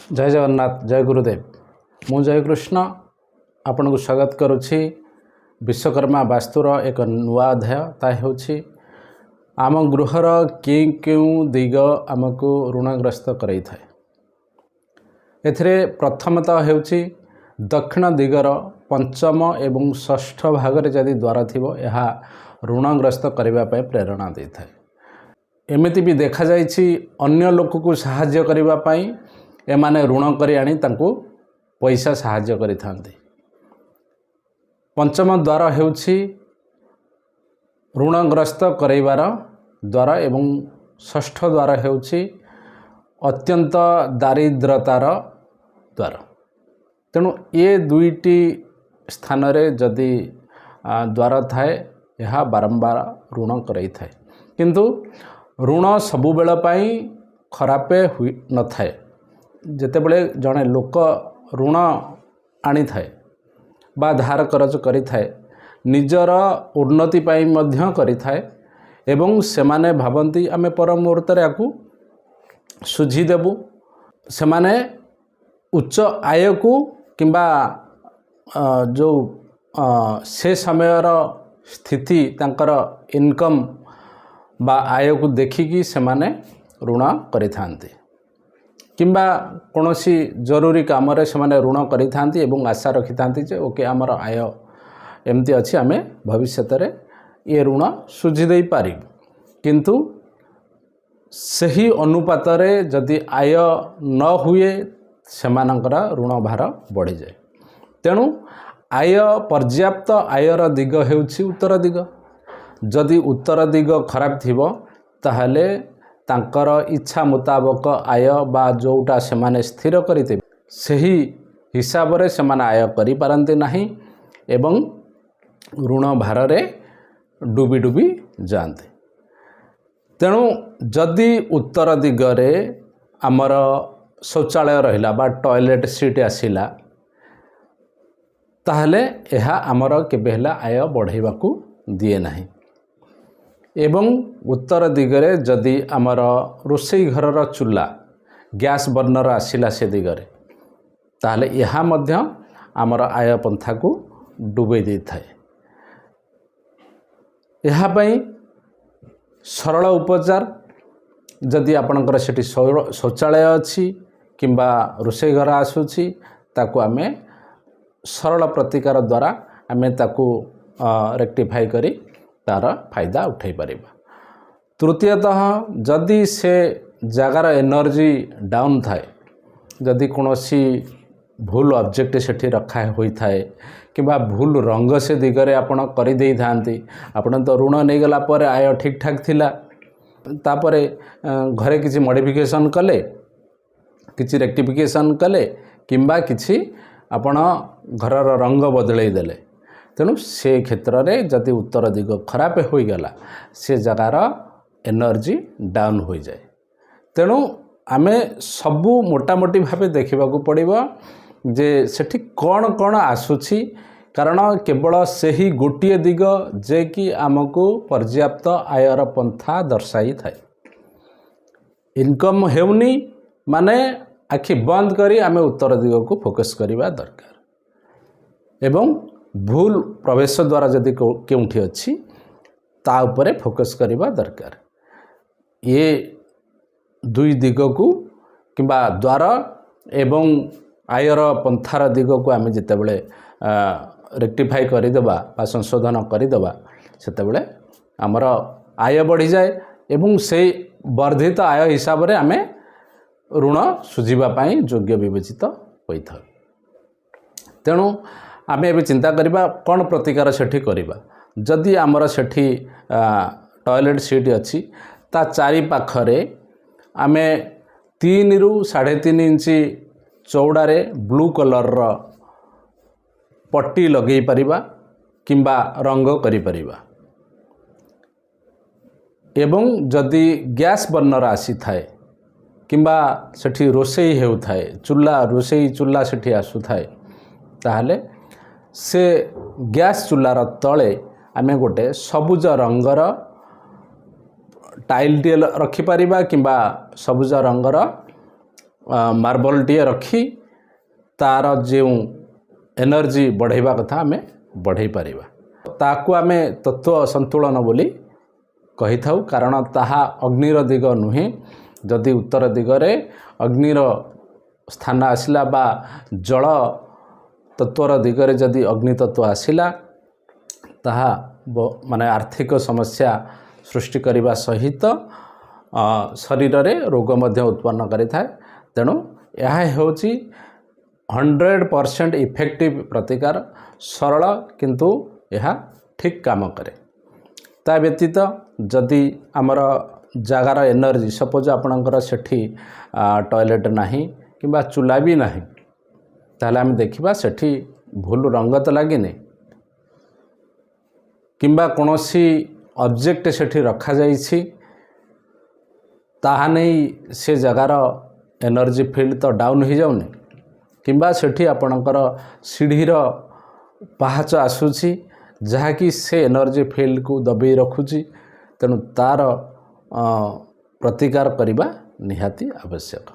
जय जगन्नाथ जय गुरुदेव मु जय कृष्ण आपन को स्वागत करुछि विश्वकर्मा वास्तुर एक नुआ अध्याय ता होछि आम गृहर क्यों दिग आमको ऋणग्रस्त कराई थाए। एथिरे प्रथमतः हेउछि दक्षिण दिगर पंचम एवं षष्ठ भागरे जदि द्वार थिबो एहा ऋणग्रस्त करिबा पय प्रेरणा दै थाए। एमिति भी देखा जाइछि अन्य लोक को सहाय्य करिबा पय एमाने ऋण करी आनी तांको पैसा सहाय्य करि थांती। पंचम द्वार हेउछि ऋणग्रस्त करैबार द्वार एवं षष्ठ द्वार हेउछि अत्यंत दारिद्रतार द्वार। तेणु ये दुईटी स्थान रे जदि द्वार थाए यह बारंबार ऋण कराई थाए। किंतु ऋण सबु बेल पई खरापे हुई न थाए। जेतेबेले जड़े लोक ऋण आनी थाए बा धार करज करि थाए निजर उन्नति पाई मध्य करि थाए एवं सेमाने भावंती आमे पर मुहूर्त रे आकु सुझी देबु। सेमाने उच्च आय को किंबा जो से समयर स्थिति तांकर इनकम बा आय को देखिकी सेमाने ऋण करि थांती किंबा कोनोसी जरूरी काम रे सेमाने ऋण करि थांती एवं आशा रखि थांती जे ओके हमर आय एमती अछि आमे भविष्यत रे ये ऋण सुझी देई पारि। किंतु सही अनुपात रे जदि आय न हुए सेमानकर ऋण भार बढ़ी जाए। तेणु आय पर्याप्त आयर दिग हेउछि उत्तर दिग। जदि उत्तर दिग खराब थिबो ताहले तांकर इच्छा मुताबक आय बा जोटा सेमाने स्थिर करिते सही हिसाब रे सेमाने आय करि पारंते नाही एवं ऋण भार रे डुबी डुबी जाते। तेणु जदि उत्तर दिगरे आमर शौचालय रहिला बा टॉयलेट सीट आसिला ताहले एहा आमर केबे हेला आय बढ़ाइबाकू दिए नाही। एवं उत्तर दिगरे जदि आमर रोसई घरर चूल्हा गैस बर्नर आसिला से दिगरे ताहले यहा मध्य आमर आय पंथा को डुबई दे थाए। यहा पई सरल उपचार जदि आपणकर सेठी शौचालय अछि किंबा रोसई घर आसुछि ताकू आमे सरल प्रतिकार द्वारा आमे ताकू रेक्टिफाई करी तार फायदा उठाई पारिबा। तृतीयतः जदि से जगार एनर्जी डाउन थाए जदि कोनोसी भूल ऑब्जेक्ट सेठी रखा होई थाए किंबा भूल रंग से दिगरे आपण करि देई थांती आपण तो ऋण नै गला पर आय ठीक ठाक थिला तापरे घरे किछि मॉडिफिकेशन कले किछि रेक्टिफिकेशन कले किंबा किछि आपण घरर रंग बदलै देले। तेणु से क्षेत्र में जदि उत्तर दिग खराब हो गला से जगार एनर्जी डाउन हो जाए। तेणु आमे सबू मोटामोटी भाव देखा पड़ो जे सेठी कौन कौन आसुछि कारण केवल से ही गोटे दिग जे कि आमको पर्याप्त आयर पंथा दर्शाई थाए। इनकम हेउनी माने आखि बंद करी आमे उत्तर दिग को फोकस करवा दरकार एवं भूल प्रवेश द्वारा जदि केउठी अच्छी ता उपरे फोकस करवा दरकार। ये दुई दिग को किंबा द्वार एवं आयर पंथार दिग को आमे जिते बळे रेक्टिफाई करिदेबा बा संशोधन करिदेबा सेते आमर आय बढ़ी जाए एवं से वर्धित आय हिसाब रे आमे ऋण सुझिबा पाई योग्य विवेचित होइथा। तेणु आमे एबे चिंता करिबा कौन प्रतिकार सेठी करिबा। जदि आमर सेठी टॉयलेट सीट अच्छी ता चारि पाखरे आमे 3 रु 3.5 इंची चौड़ारे ब्लू कलर रो पट्टी लगेई परिबा किंबा रंग करि परिबा। एवं जदि गैस बर्नर आसी थाए किंबा सेठी रोसई हेउ थाए चूल्हा रोसई चूल्हा सेठी आसु थाए ताहले से गैस चूल्हार तले आमे गोटे सबुज रंगर टाइल टे रखिपार किंबा सबुज रंगर ମାର୍ବଲଟିଏ ରଖି ତାର ଯେଉଁ ଏନର୍ଜି ବଢ଼େଇବା କଥା ଆମେ ବଢ଼େଇ ପାରିବା। ତାକୁ ଆମେ ତତ୍ତ୍ୱ ସନ୍ତୁଳନ ବୋଲି କହିଥାଉ, କାରଣ ତାହା ଅଗ୍ନିର ଦିଗ ନୁହେଁ। ଯଦି ଉତ୍ତର ଦିଗରେ ଅଗ୍ନିର ସ୍ଥାନ ଆସିଲା ବା ଜଳ ତତ୍ତ୍ୱର ଦିଗରେ ଯଦି ଅଗ୍ନି ତତ୍ତ୍ୱ ଆସିଲା, ତାହା ମାନେ ଆର୍ଥିକ ସମସ୍ୟା ସୃଷ୍ଟି କରିବା ସହିତ ଶରୀରରେ ରୋଗ ମଧ୍ୟ ଉତ୍ପନ୍ନ କରିଥାଏ। ତେଣୁ ଏହା ହେଉଛି 100% ଇଫେକ୍ଟିଭ୍ ପ୍ରତିକାର, ସରଳ କିନ୍ତୁ ଏହା ଠିକ୍ କାମ କରେ। ତା ବ୍ୟତୀତ ଯଦି ଆମର ଜାଗାର ଏନର୍ଜି, ସପୋଜ ଆପଣଙ୍କର ସେଠି ଟଏଲେଟ୍ ନାହିଁ କିମ୍ବା ଚୁଲା ବି ନାହିଁ, ତାହେଲେ ଆମେ ଦେଖିବା ସେଠି ଭୁଲ ରଙ୍ଗ ତ ଲାଗିନି କିମ୍ବା କୌଣସି ଅବଜେକ୍ଟ ସେଠି ରଖାଯାଇଛି, ତାହା ନେଇ ସେ ଜାଗାର ଏନର୍ଜି ଫିଲ୍ଡ ତ ଡାଉନ୍ ହୋଇଯାଉନି, କିମ୍ବା ସେଠି ଆପଣଙ୍କର ସିଢ଼ିର ପାହାଚ ଆସୁଛି ଯାହାକି ସେ ଏନର୍ଜି ଫିଲ୍ଡକୁ ଦବେଇ ରଖୁଛି। ତେଣୁ ତା'ର ପ୍ରତିକାର କରିବା ନିହାତି ଆବଶ୍ୟକ।